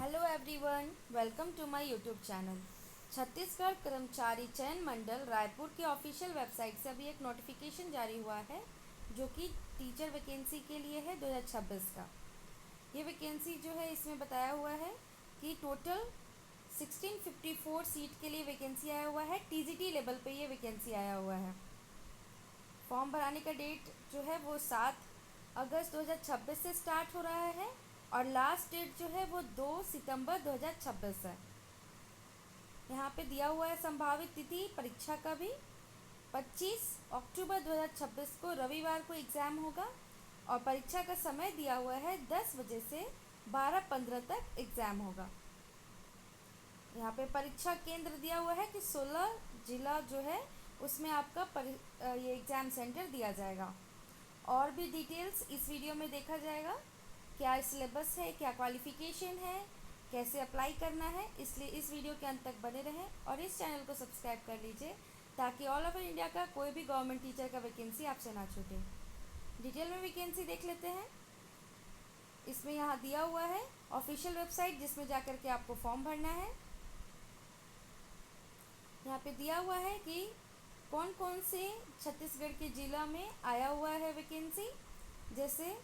Hello everyone, welcome to my YouTube channel. Chhattisgarh कर्मचारी चयन मंडल रायपुर की ऑफिशियल वेबसाइट से अभी एक नोटिफिकेशन जारी हुआ है जो कि टीचर वैकेंसी के लिए है 2026 का। ये वैकेंसी जो है इसमें बताया हुआ है कि टोटल 1654 सीट के लिए वैकेंसी आया हुआ है। टीजीटी लेवल पे ये वैकेंसी आया हुआ है। फॉर्म भराने का डेट जो है वो 7 अगस्त 2026 से स्टार्ट हो रहा है और लास्ट डेट जो है वो 2 सितंबर 2026 है। यहाँ पे दिया हुआ है संभावित तिथि परीक्षा का भी 25 अक्टूबर 2026 को रविवार को एग्ज़ाम होगा और परीक्षा का समय दिया हुआ है 10 बजे से 12:15 तक एग्ज़ाम होगा। यहाँ पे परीक्षा केंद्र दिया हुआ है कि 16 जिला जो है उसमें आपका ये एग्ज़ाम सेंटर दिया जाएगा। और भी डिटेल्स इस वीडियो में देखा जाएगा, क्या सिलेबस है, क्या क्वालिफ़िकेशन है, कैसे अप्लाई करना है। इसलिए इस वीडियो के अंत तक बने रहें और इस चैनल को सब्सक्राइब कर लीजिए ताकि ऑल ओवर इंडिया का कोई भी गवर्नमेंट टीचर का वैकेंसी आपसे ना छूटे। डिटेल में वैकेंसी देख लेते हैं। इसमें यहाँ दिया हुआ है ऑफिशियल वेबसाइट जिसमें जाकर के आपको फॉर्म भरना है। यहाँ पे दिया हुआ है कि कौन कौन से छत्तीसगढ़ के ज़िला में आया हुआ है वैकेंसी। जैसे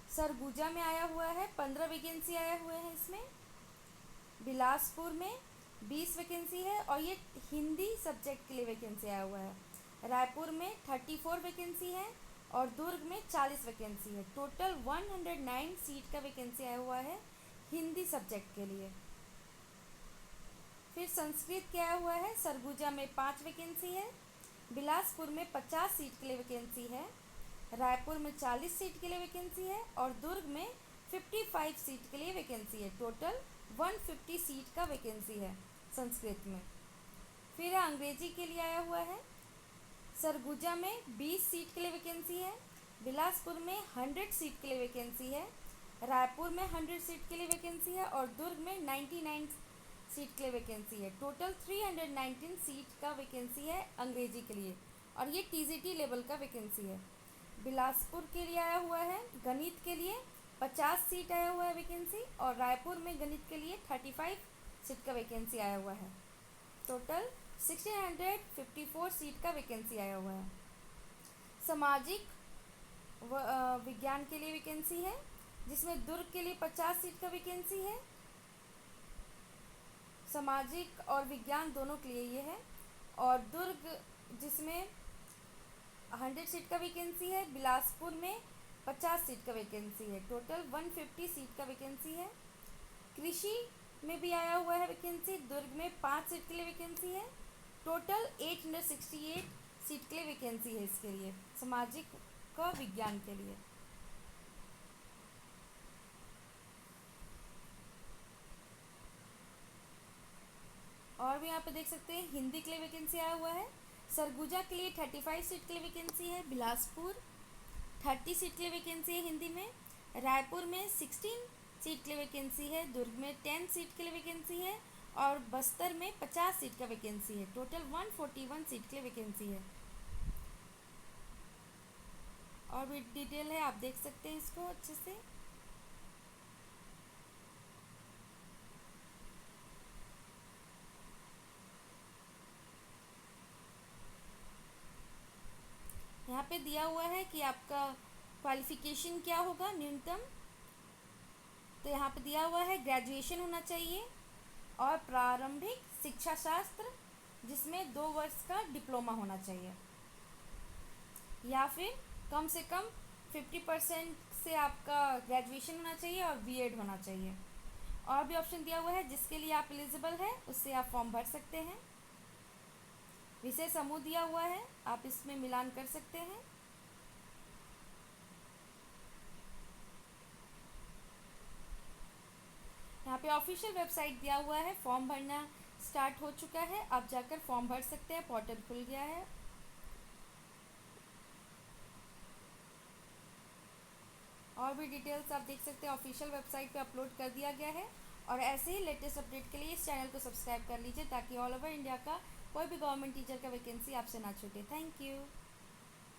सरगुजा में आया हुआ है, 15 वैकेंसी आया हुए हैं इसमें। बिलासपुर में 20 वैकेंसी है और ये हिंदी सब्जेक्ट के लिए वैकेंसी आया हुआ है। रायपुर में 34 वैकेंसी है और दुर्ग में 40 वैकेंसी है। टोटल 109 सीट का वैकेंसी आया हुआ है हिंदी सब्जेक्ट के लिए। फिर संस्कृत के आया हुआ है, सरगुजा में 5 वैकेंसी है, बिलासपुर में 50 सीट के लिए वैकेंसी है, रायपुर में 40 सीट के लिए वैकेंसी है और दुर्ग में 55 सीट के लिए वैकेंसी है। टोटल 150 सीट का वैकेंसी है संस्कृत में। फिर अंग्रेजी के लिए आया हुआ है, सरगुजा में 20 सीट के लिए वैकेंसी है, बिलासपुर में 100 सीट के लिए वैकेंसी है, रायपुर में 100 सीट के लिए वैकेंसी है और दुर्ग में 99 सीट के लिए वैकेंसी है। टोटल 319 सीट का वैकेंसी है अंग्रेजी के लिए और ये टीजीटी लेवल का वैकेंसी है। बिलासपुर के लिए आया हुआ है गणित के लिए 50 सीट आया हुआ है वैकेंसी और रायपुर में गणित के लिए 35 सीट का वैकेंसी आया हुआ है। टोटल 1654 सीट का वैकेंसी आया हुआ है। सामाजिक विज्ञान के लिए वैकेंसी है जिसमें दुर्ग के लिए 50 सीट का वैकेंसी है। सामाजिक और विज्ञान दोनों के लिए ये है और दुर्ग जिसमें 100 सीट का वैकेंसी है, बिलासपुर में 50 सीट का वैकेंसी है। टोटल 150 सीट का वैकेंसी है। कृषि में भी आया हुआ है वैकेंसी, दुर्ग में 5 सीट के लिए वैकेंसी है। टोटल 868 सीट के लिए वैकेंसी है इसके लिए, सामाजिक का विज्ञान के लिए। और भी यहाँ पे देख सकते हैं हिंदी के लिए वैकेंसी आया हुआ है। सरगुजा के लिए 35 सीट के लिए वैकेंसी है, बिलासपुर 30 सीट के लिए वैकेंसी है हिंदी में, रायपुर में 16 सीट के लिए वैकेंसी है, दुर्ग में 10 सीट के लिए वैकेंसी है और बस्तर में 50 सीट का वैकेंसी है। टोटल 141 सीट के लिए वैकेंसी है। और भी डिटेल है, आप देख सकते हैं इसको अच्छे से। यहाँ पे दिया हुआ है कि आपका क्वालिफ़िकेशन क्या होगा न्यूनतम। तो यहाँ पे दिया हुआ है ग्रेजुएशन होना चाहिए और प्रारंभिक शिक्षा शास्त्र जिसमें 2 वर्ष का डिप्लोमा होना चाहिए या फिर कम से कम 50% से आपका ग्रेजुएशन होना चाहिए और बीएड होना चाहिए। और भी ऑप्शन दिया हुआ है जिसके लिए आप एलिजिबल है उससे आप फॉर्म भर सकते हैं। विषय समूह दिया हुआ है, आप इसमें मिलान कर सकते हैं। यहाँ पे ऑफिशियल वेबसाइट दिया हुआ है, फॉर्म भरना स्टार्ट हो चुका है, आप जाकर फॉर्म भर सकते हैं, पोर्टल खुल गया है। और भी डिटेल्स आप देख सकते हैं ऑफिशियल वेबसाइट पे अपलोड कर दिया गया है। और ऐसे ही लेटेस्ट अपडेट के लिए इस चैनल को सब्सक्राइब कर लीजिए ताकि ऑल ओवर इंडिया का कोई भी गवर्नमेंट टीचर का वैकेंसी आपसे ना छूटे। Thank you.